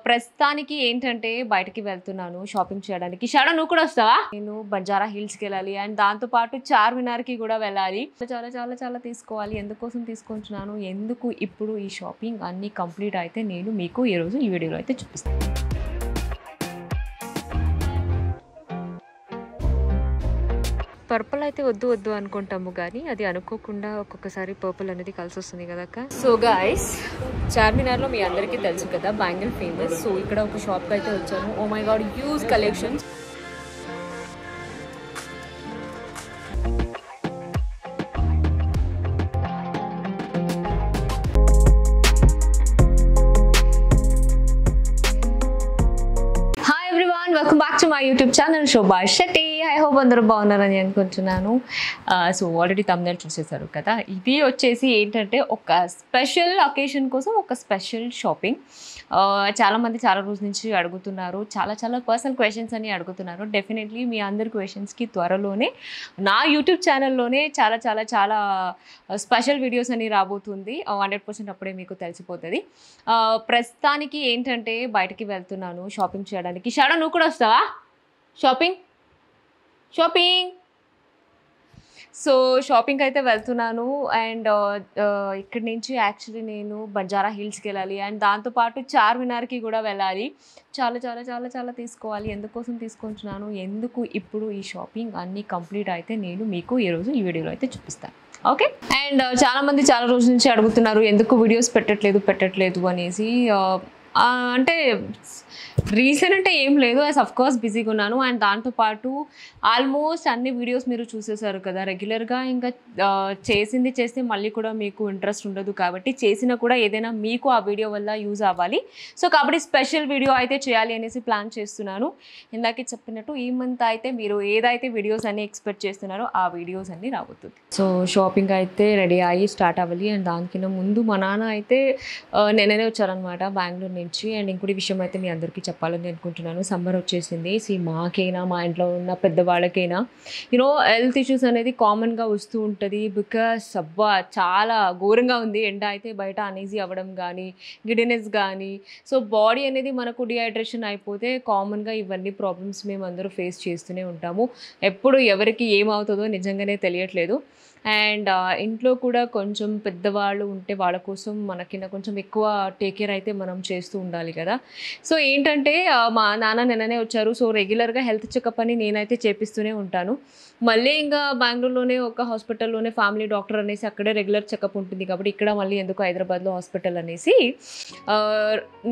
ప్రస్తుతానికి ఏంటంటే బయటకి వెళ్తున్నాను షాపింగ్ చేయడానికి. షాడో నువ్వు కూడా వస్తావా? నేను బంజారా హిల్స్కి వెళ్ళాలి అండ్ దాంతోపాటు చార్మినార్కి కూడా వెళ్ళాలి. చాలా చాలా చాలా తీసుకోవాలి. ఎందుకోసం తీసుకుంటున్నాను, ఎందుకు ఇప్పుడు ఈ షాపింగ్ అన్నీ కంప్లీట్ అయితే నేను మీకు ఈరోజు ఈ వీడియోలో అయితే చూపిస్తాను. పర్పుల్ అయితే వద్దు వద్దు అనుకుంటాము కానీ అది అనుకోకుండా ఒక్కొక్కసారి పర్పుల్ అనేది కలిసి వస్తుంది కదా అక్క. సో గైస్, చార్మినార్లో మీ అందరికీ తెలుసు కదా బ్యాంగిల్ ఫేమస్. సో ఇక్కడ ఒక షాప్కి అయితే వచ్చాను. Oh my god, huge collections. Welcome back to my YouTube channel Shobha Shetty. I hope అందరూ బాగున్నారని అనుకుంటున్నాను. సో ఆల్రెడీ థంబ్నెయిల్ చూసేసారు కదా. ఇది వచ్చేసి ఏంటంటే ఒక స్పెషల్ అకేషన్ కోసం ఒక స్పెషల్ షాపింగ్. చాలామంది చాలా రోజుల నుంచి అడుగుతున్నారు, చాలా చాలా పర్సనల్ క్వశ్చన్స్ అని అడుగుతున్నారు. డెఫినెట్లీ మీ అందరి క్వశ్చన్స్కి త్వరలోనే నా యూట్యూబ్ ఛానల్లోనే చాలా చాలా చాలా స్పెషల్ వీడియోస్ అని రాబోతుంది. 100% అప్పుడే మీకు తెలిసిపోతుంది. ప్రస్తుతానికి ఏంటంటే బయటకి వెళ్తున్నాను షాపింగ్ చేయడానికి. షాడో నువ్వు కూడా వస్తావా షాపింగ్? సో షాపింగ్ అయితే వెళ్తున్నాను అండ్ ఇక్కడి నుంచి యాక్చువల్లీ నేను బంజారా హిల్స్కి వెళ్ళాలి అండ్ దాంతోపాటు చార్మినార్కి కూడా వెళ్ళాలి. చాలా చాలా చాలా చాలా తీసుకోవాలి. ఎందుకోసం తీసుకుంటున్నాను, ఎందుకు ఇప్పుడు ఈ షాపింగ్ అన్నీ కంప్లీట్ అయితే నేను మీకు ఈరోజు ఈ వీడియోలో అయితే చూపిస్తాను. ఓకే. అండ్ చాలామంది చాలా రోజుల నుంచి అడుగుతున్నారు ఎందుకు వీడియోస్ పెట్టట్లేదు అనేసి. అంటే రీజన్ అంటే ఏం లేదు, అఫ్కోర్స్ బిజీగా ఉన్నాను. అండ్ దాంతోపాటు ఆల్మోస్ట్ అన్ని వీడియోస్ మీరు చూసేసారు కదా. రెగ్యులర్గా ఇంకా చేసింది చేస్తే మళ్ళీ కూడా మీకు ఇంట్రెస్ట్ ఉండదు కాబట్టి చేసినా కూడా ఏదైనా మీకు ఆ వీడియో వల్ల యూజ్ అవ్వాలి. సో కాబట్టి స్పెషల్ వీడియో అయితే చేయాలి అనేసి ప్లాన్ చేస్తున్నాను. ఇందాకే చెప్పినట్టు ఈ మంత్ అయితే మీరు ఏదైతే వీడియోస్ అన్ని ఎక్స్పెక్ట్ చేస్తున్నారో ఆ వీడియోస్ అన్నీ రాబోతుంది. సో షాపింగ్ అయితే రెడీ అయ్యి స్టార్ట్ అవ్వాలి. అండ్ దానికన్నా ముందు మా నాన్న అయితే నిన్ననే వచ్చారనమాట బెంగళూరు నుంచి. అండ్ ఇంకోటి విషయం అయితే మీ అందరికీ చెప్పాలని అనుకుంటున్నాను. సమ్మర్ వచ్చేసింది. మాకైనా మా ఇంట్లో ఉన్న పెద్దవాళ్ళకైనా హెల్త్ ఇష్యూస్ అనేది కామన్గా వస్తూ ఉంటుంది. బికాస్ చాలా ఘోరంగా ఉంది ఎండ అయితే. బయట అనీజీ అవ్వడం కానీ, గిడినెస్ కానీ, సో బాడీ అనేది మనకు డిహైడ్రేషన్ అయిపోతే కామన్గా ఇవన్నీ ప్రాబ్లమ్స్ మేము అందరూ ఫేస్ చేస్తూనే ఉంటాము. ఎప్పుడు ఎవరికి ఏమవుతుందో నిజంగానే తెలియట్లేదు. అండ్ ఇంట్లో కూడా కొంచెం పెద్దవాళ్ళు ఉంటే వాళ్ళ కోసం మనకిన్న కొంచెం ఎక్కువ టేక్ కేర్ అయితే మనం చేస్తూ ఉండాలి కదా. సో ఏంటంటే మా నాన్న నిన్ననే వచ్చారు. సో రెగ్యులర్గా హెల్త్ చెకప్ అని నేనైతే చేపిస్తూనే ఉంటాను. మళ్ళీ ఇంకా బెంగళూరులోనే ఒక హాస్పిటల్లోనే ఫ్యామిలీ డాక్టర్ అనేసి అక్కడే రెగ్యులర్ చెకప్ ఉంటుంది కాబట్టి ఇక్కడ మళ్ళీ ఎందుకు హైదరాబాద్లో హాస్పిటల్ అనేసి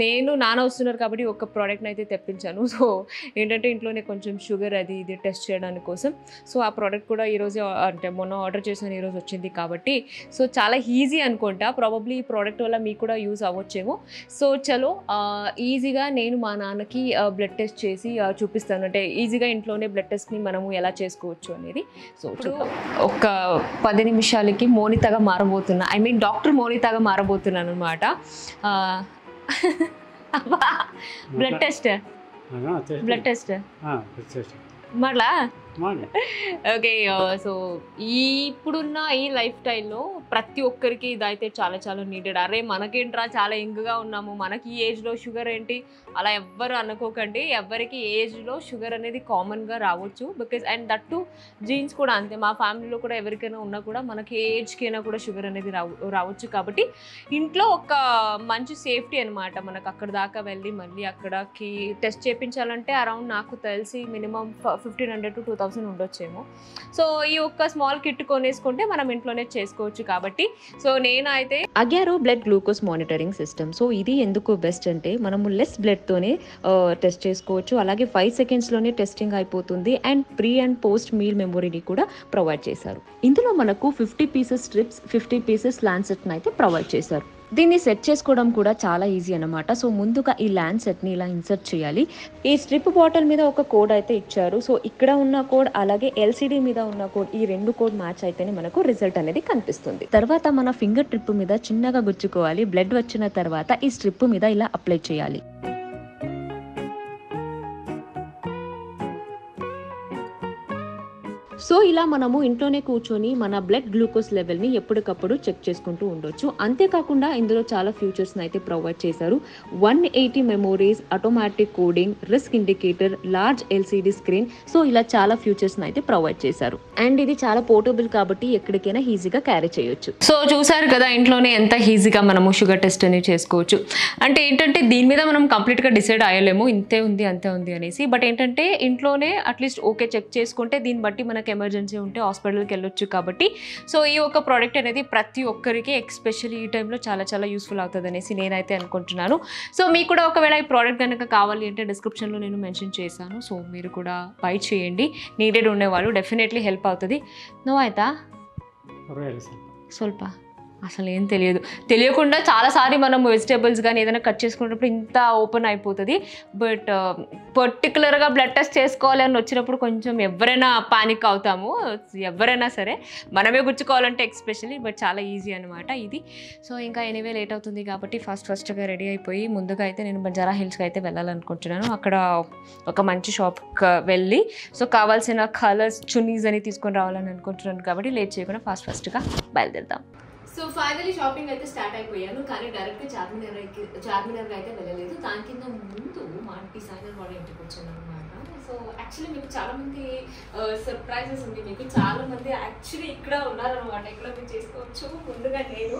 నేను నాన్న వస్తున్నారు కాబట్టి ఒక ప్రోడక్ట్ని అయితే తెప్పించాను. సో ఏంటంటే ఇంట్లోనే కొంచెం షుగర్ అది ఇది టెస్ట్ చేయడానికి కోసం. సో ఆ ప్రోడక్ట్ కూడా ఈరోజు అంటే మొన్న ఆర్డర్ చేసాను, ఈరోజు వచ్చింది కాబట్టి సో చాలా ఈజీ అనుకుంటా. ప్రాబబ్లీ ఈ ప్రోడక్ట్ వల్ల మీకు కూడా యూజ్ అవ్వచ్చేమో. సో చలో ఈజీగా నేను మా నాన్నకి బ్లడ్ టెస్ట్ చేసి చూపిస్తాను. అంటే ఈజీగా ఇంట్లోనే బ్లడ్ టెస్ట్ని మనము ఎలా చేసుకోవచ్చు అనేది. సో ఇప్పుడు ఒక 10 నిమిషాలకి మోనితాగా మారబోతున్నా, ఐ మీన్ డాక్టర్ మోనితాగా మారబోతున్నాను అనమాట. బ్లడ్ టెస్ట్ మళ్ళా ఓకే. సో ఇప్పుడున్న ఈ లైఫ్ స్టైల్లో ప్రతి ఒక్కరికి ఇదైతే చాలా చాలా నీడెడ్. అరే మనకేంట్రా చాలా యంగ్గా ఉన్నాము, మనకి ఈ ఏజ్లో షుగర్ ఏంటి అలా ఎవ్వరు అనుకోకండి. ఎవరికి ఏజ్లో షుగర్ అనేది కామన్గా రావచ్చు. Because and that to jeans కూడా అంతే. మా ఫ్యామిలీలో కూడా ఎవరికైనా ఉన్నా కూడా మనకి ఏజ్కి అయినా కూడా షుగర్ అనేది రావచ్చు. కాబట్టి ఇంట్లో ఒక మంచి సేఫ్టీ అనమాట. మనకు అక్కడ దాకా వెళ్ళి మళ్ళీ అక్కడికి టెస్ట్ చేయించాలంటే అరౌండ్ నాకు తెలిసి మినిమం 1500 to 2000 ఉండొచ్చేమో. సో ఈ ఒక్క స్మాల్ కిట్ కొనేసుకుంటే మనం ఇంట్లోనే చేసుకోవచ్చు. కాబట్టి సో నేనైతే Agaro blood glucose monitoring system. So ఇది ఎందుకు బెస్ట్ అంటే మనము లెస్ బ్లడ్తోనే టెస్ట్ చేసుకోవచ్చు. అలాగే 5 సెకండ్స్లోనే టెస్టింగ్ అయిపోతుంది. And pre and post meal మెమొరీని కూడా ప్రొవైడ్ చేశారు. ఇందులో మనకు 50 పీసెస్ స్ట్రిప్స్, 50 పీసెస్ ల్యాన్సెట్ని అయితే ప్రొవైడ్ చేశారు. దీన్ని సెట్ చేసుకోవడం కూడా చాలా ఈజీ అనమాట. సో ముందుగా ఈ ల్యాన్సెట్ని ఇలా ఇన్సర్ట్ చేయాలి. ఈ స్ట్రిప్ బాటిల్ మీద ఒక కోడ్ అయితే ఇచ్చారు. సో ఇక్కడ ఉన్న కోడ్ అలాగే ఎల్సిడి మీద ఉన్న కోడ్, ఈ 2 కోడ్ మ్యాచ్ అయితేనే మనకు రిజల్ట్ అనేది కనిపిస్తుంది. తర్వాత మన ఫింగర్ ట్రిప్ మీద చిన్నగా గుచ్చుకోవాలి. బ్లడ్ వచ్చిన తర్వాత ఈ స్ట్రిప్ మీద ఇలా అప్లై చేయాలి. సో ఇలా మనము ఇంట్లోనే కూర్చొని మన బ్లడ్ గ్లూకోజ్ లెవెల్ని ఎప్పటికప్పుడు చెక్ చేసుకుంటూ ఉండొచ్చు. అంతేకాకుండా ఇందులో చాలా ఫీచర్స్ని అయితే ప్రొవైడ్ చేశారు. 180 memories, automatic coding, risk indicator, large LCD screen. So ఇలా చాలా ఫీచర్స్ని అయితే ప్రొవైడ్ చేశారు. అండ్ ఇది చాలా పోర్టబుల్ కాబట్టి ఎక్కడికైనా ఈజీగా క్యారీ చేయొచ్చు. సో చూసారు కదా, ఇంట్లోనే ఎంత ఈజీగా మనము షుగర్ టెస్ట్ అనేది చేసుకోవచ్చు. అంటే ఏంటంటే దీని మీద మనం కంప్లీట్గా డిసైడ్ అయ్యలేము, ఇంతే ఉంది అంతే ఉంది అనేసి. బట్ ఏంటంటే ఇంట్లోనే అట్లీస్ట్ ఓకే చెక్ చేసుకుంటే దీన్ని బట్టి మనకు ఎమర్జెన్సీ ఉంటే హాస్పిటల్కి వెళ్ళొచ్చు. కాబట్టి సో ఈ ఒక ప్రోడక్ట్ అనేది ప్రతి ఒక్కరికి ఎస్పెషల్లీ ఈ టైంలో చాలా చాలా యూస్ఫుల్ అవుతుంది అనేసి నేనైతే అనుకుంటున్నాను. సో మీకు కూడా ఒకవేళ ఈ ప్రోడక్ట్ కనుక కావాలి అంటే డిస్క్రిప్షన్లో నేను మెన్షన్ చేశాను. సో మీరు కూడా బై చేయండి, నీడెడ్ ఉండేవాళ్ళు డెఫినెట్లీ హెల్ప్ అవుతుంది. నువ్వు అయితే ಸ್ವಲ್ಪ అసలు ఏం తెలియకుండా చాలాసారి మనం వెజిటేబుల్స్ కానీ ఏదైనా కట్ చేసుకున్నప్పుడు ఇంత ఓపెన్ అయిపోతుంది. బట్ పర్టికులర్గా బ్లడ్ టెస్ట్ చేసుకోవాలి అని వచ్చినప్పుడు కొంచెం ఎవరైనా పానిక్ అవుతాము, ఎవరైనా సరే మనమే గుచ్చుకోవాలంటే ఎస్పెషల్లీ. బట్ చాలా ఈజీ అనమాట ఇది. సో ఇంకా ఎనీవే లేట్ అవుతుంది కాబట్టి ఫస్ట్గా రెడీ అయిపోయి ముందుగా అయితే నేను బంజారా హిల్స్కి అయితే వెళ్ళాలనుకుంటున్నాను. అక్కడ ఒక మంచి షాప్కి వెళ్ళి సో కావాల్సిన కలర్స్ చున్నీస్ అని తీసుకొని రావాలని అనుకుంటున్నాను. కాబట్టి లేట్ చేయకుండా ఫస్ట్గా బయలుదేరుతాం. సో ఫైనలీ షాపింగ్ అయితే స్టార్ట్ అయిపోయాను, కానీ డైరెక్ట్గా చార్మినార్కి అయితే వెళ్ళలేదు. దాని కింద ముందు మా డిజైనర్ వాళ్ళ ఇంటికి వచ్చాను అనమాట. సో యాక్చువల్లీ మీకు చాలామంది సర్ప్రైజెస్ ఉంది, మీకు చాలామంది యాక్చువల్లీ ఇక్కడ ఉన్నారనమాట. ఇక్కడ మీరు చేసుకోవచ్చు ముందుగా నేను.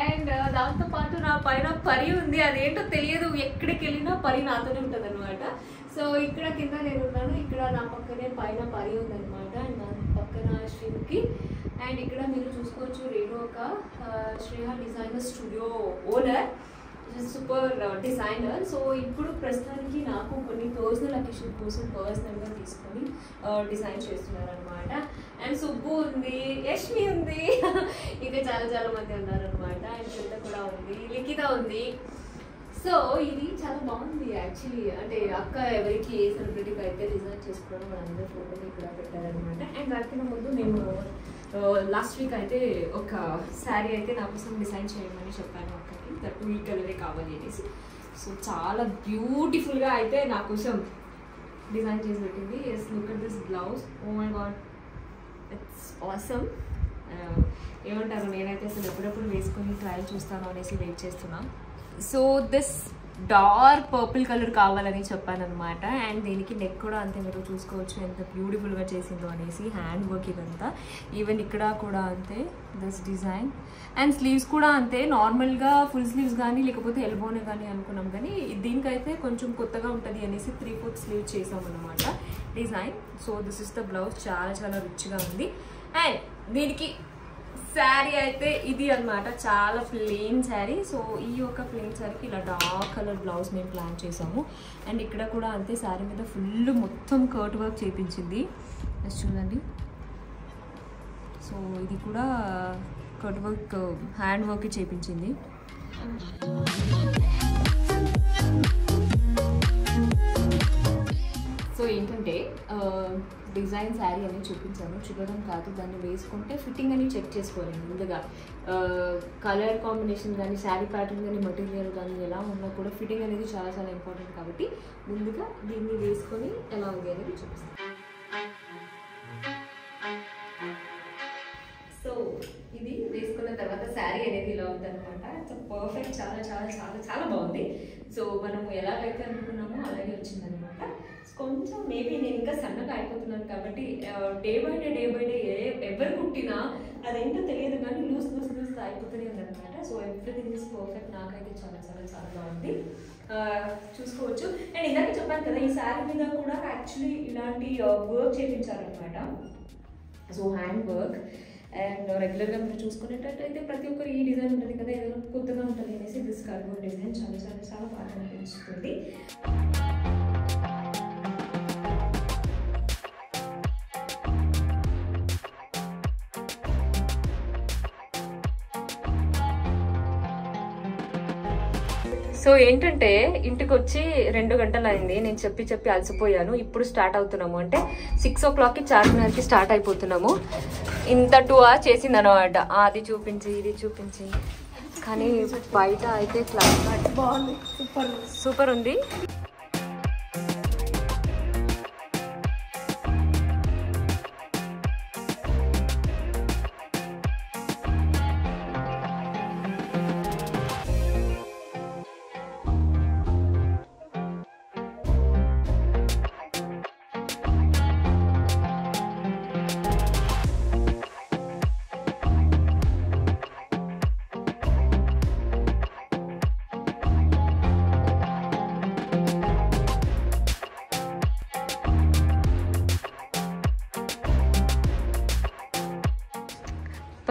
అండ్ దాంతోపాటు నా పైన పరి ఉంది, అదేంటో తెలియదు, ఎక్కడికి వెళ్ళినా పరి నాతోనే ఉంటుంది అనమాట. సో ఇక్కడ కింద నేను ఉన్నాను, ఇక్కడ నా పక్కనే పైన పరి ఉందనమాట. అండ్ దాని పక్కన శ్రీముఖి. అండ్ ఇక్కడ మీరు చూసుకోవచ్చు Renuka, Shreha designer studio owner, super designer. So ఇప్పుడు ప్రస్తుతానికి నాకు కొన్ని పర్సనల్ అకేషన్ కోసం పర్సనల్గా తీసుకొని డిజైన్ చేస్తున్నారనమాట. అండ్ సుబ్బు ఉంది, యష్మి ఉంది, ఇంకా చాలా మంది ఉన్నారనమాట. అండ్ శ్వేత కూడా ఉంది, లిఖిత ఉంది. సో ఇది చాలా బాగుంది యాక్చువల్లీ. అంటే అక్క ఎవరికి ఏ సెలబ్రిటీకి అయితే డిజైన్ చేసుకోవడం వాళ్ళందరూ ఫోటోలు ఇక్కడ పెట్టారనమాట. అండ్ దానికన్నా ముందు నేను లాస్ట్ వీక్ అయితే ఒక శారీ అయితే నా కోసం డిజైన్ చేయమని చెప్పాను అక్కకి, దట్టు ఈ కలరే కావాలి అనేసి. సో చాలా బ్యూటిఫుల్గా అయితే నా కోసం డిజైన్ చేసి పెట్టింది. Yes, look at this blouse, oh my god, it's awesome. ఏమంటారు, నేనైతే అసలు ఎప్పుడెప్పుడు వేసుకొని ట్రయల్ చూస్తాను అనేసి వెయిట్ చేస్తున్నాను. So this dark purple colour కావాలని చెప్పాను అనమాట. అండ్ దీనికి నెక్ కూడా అంతే, మీరు చూసుకోవచ్చు ఎంత బ్యూటిఫుల్గా చేసిందో అనేసి. హ్యాండ్ వర్క్ ఇదంతా, ఈవెన్ ఇక్కడ కూడా అంతే దిస్ డిజైన్. అండ్ స్లీవ్స్ కూడా అంతే, నార్మల్గా ఫుల్ స్లీవ్స్ కానీ లేకపోతే ఎల్బోనే కానీ అనుకున్నాం, కానీ దీనికైతే కొంచెం కొత్తగా ఉంటుంది అనేసి 3/4 స్లీవ్ చేసామన్నమాట design. So this is the blouse, చాలా రిచ్గా ఉంది. అండ్ దీనికి శారీ అయితే ఇది అనమాట, చాలా ప్లెయిన్ శారీ. సో ఈ యొక్క ప్లెయిన్ శారీకి ఇలా డార్క్ కలర్ బ్లౌజ్ మేము ప్లాన్ చేసాము. అండ్ ఇక్కడ కూడా అంతే, శారీ మీద ఫుల్ మొత్తం కర్ట్ వర్క్ చేయించింది, చూడండి. సో ఇది కూడా కర్ట్ వర్క్, హ్యాండ్ వర్క్ చేయించింది. సో ఏంటంటే డిజైన్ శారీ అనేది చూపించాను, చూడడం కాదు, దాన్ని వేసుకుంటే ఫిట్టింగ్ అని చెక్ చేసుకోవాలి ముందుగా. కలర్ కాంబినేషన్ కానీ, శారీ ప్యాటర్న్ కానీ, మెటీరియల్ కానీ ఎలా ఉన్నా కూడా ఫిట్టింగ్ అనేది చాలా ఇంపార్టెంట్. కాబట్టి ముందుగా దీన్ని వేసుకొని ఎలా ఉంది అనేది చూపిస్తాను. సో ఇది వేసుకున్న తర్వాత శారీ అనేది ఇలా ఉందన్నమాట. ఇట్స్ పర్ఫెక్ట్, చాలా బాగుంది. సో మనము ఎలాగైతే అనుకున్నామో అలాగే వచ్చిందనమాట. కొంచెం మేబీ నేను ఇంకా సన్నగా అయిపోతున్నాను కాబట్టి డే బై డే ఎవరు కుట్టినా అదేంటో తెలియదు కానీ లూజ్ అయిపోతూనే ఉందన్నమాట. సో ఎవ్రీథింగ్ ఈజ్ పర్ఫెక్ట్, నాకైతే చాలా బాగుంది, చూసుకోవచ్చు. అండ్ ఇందాక చెప్పాను కదా, ఈ శారీ మీద కూడా యాక్చువల్లీ ఇలాంటి వర్క్ చేయించారనమాట. So hand work. అండ్ రెగ్యులర్గా మీరు చూసుకునేటట్టయితే ప్రతి ఒక్కరు ఈ డిజైన్ ఉంటుంది కదా, ఏదైనా కొత్తగా ఉంటుంది అనేసి దిస్ కర్వ్ డిజైన్ చాలా బాగా అనిపిస్తుంది. సో ఏంటంటే ఇంటికి వచ్చి 2 గంటలు అయింది, నేను చెప్పి అలసిపోయాను. ఇప్పుడు స్టార్ట్ అవుతున్నాము, అంటే 6 o'clockకి చార్మినార్కి స్టార్ట్ అయిపోతున్నాము. ఇంత 2 hours చేసింది అనమాట, అది చూపించి ఇది చూపించి. కానీ బయట అయితే క్లైమేట్ బాగుంది, సూపర్ ఉంది.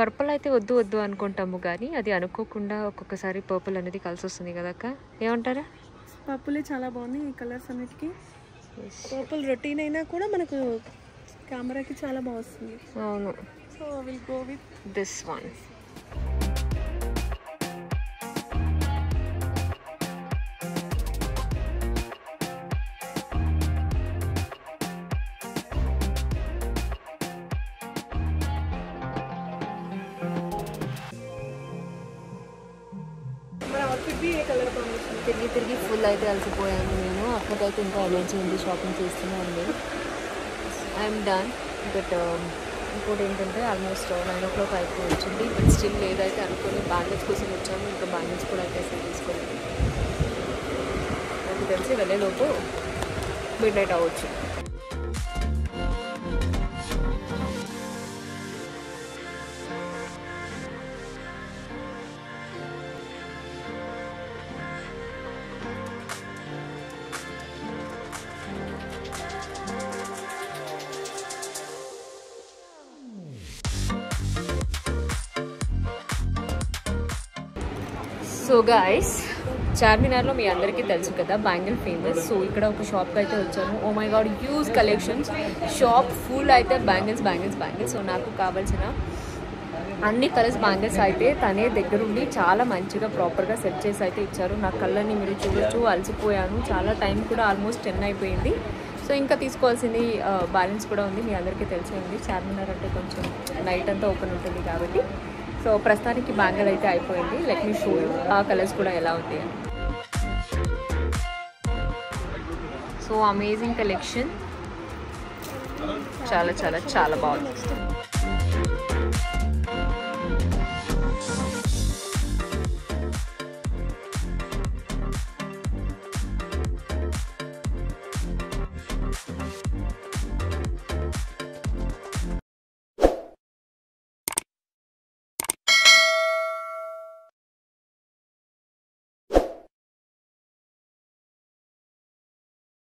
పర్పుల్ అయితే వద్దు వద్దు అనుకుంటాము కానీ అది అనుకోకుండా ఒక్కొక్కసారి పర్పుల్ అనేది కలిసి వస్తుంది కదా అక్క, ఏమంటారా? పర్పులే చాలా బాగుంది ఈ కలర్స్ అన్నిటికీ. పర్పుల్ రొటీన్ అయినా కూడా మనకు కెమెరాకి చాలా బాగా వస్తుంది. అవును. So will go with this one. తిరిగి ఫుల్ అయితే అలసిపోయాను నేను. అక్కడికైతే ఇంకా ఎనర్జీ ఉంది, షాపింగ్ చేస్తూనే ఉంది. I'm done. బట్ ఇంకోటి ఏంటంటే ఆల్మోస్ట్ 9 o'clock అయిపోయి వచ్చింది. బట్ స్టిల్ లేదైతే అనుకుని బ్యాంగిల్స్ కోసం వచ్చాము. ఇంకా బ్యాంగిల్స్ కూడా అయితే అసలు తీసుకోలేదు. నాకు తెలిసి వెళ్ళేలోపు మిడ్ నైట్ అవ్వచ్చు. సో గైస్, చార్మినార్లో మీ అందరికీ తెలుసు కదా బ్యాంగిల్ ఫేమస్. సో ఇక్కడ ఒక షాప్కి అయితే వచ్చాను. Oh my god, huge collections. Shop full అయితే బ్యాంగిల్స్ బ్యాంగిల్స్ బ్యాంగిల్స్. సో నాకు కావాల్సిన అన్ని కలర్స్ బ్యాంగిల్స్ అయితే తనే దగ్గరుండి చాలా మంచిగా ప్రాపర్గా సెట్ చేసి అయితే ఇచ్చారు. నా కళ్ళని మీరు చూడొచ్చు. అలసిపోయాను, చాలా టైం కూడా ఆల్మోస్ట్ 10 అయిపోయింది. సో ఇంకా తీసుకోవాల్సింది బ్యాలెన్స్ కూడా ఉంది. మీ అందరికీ తెలిసే ఉంది, చార్మినార్ అంటే కొంచెం నైట్ అంతా ఓపెన్ ఉంటుంది కాబట్టి. సో ప్రస్తుతానికి బ్యాంగిల్ అయితే అయిపోయింది. లెట్ మీ షో యూ ఆ కలర్స్ కూడా ఎలా ఉంది అని. సో అమేజింగ్ కలెక్షన్, చాలా చాలా చాలా బాగుంది.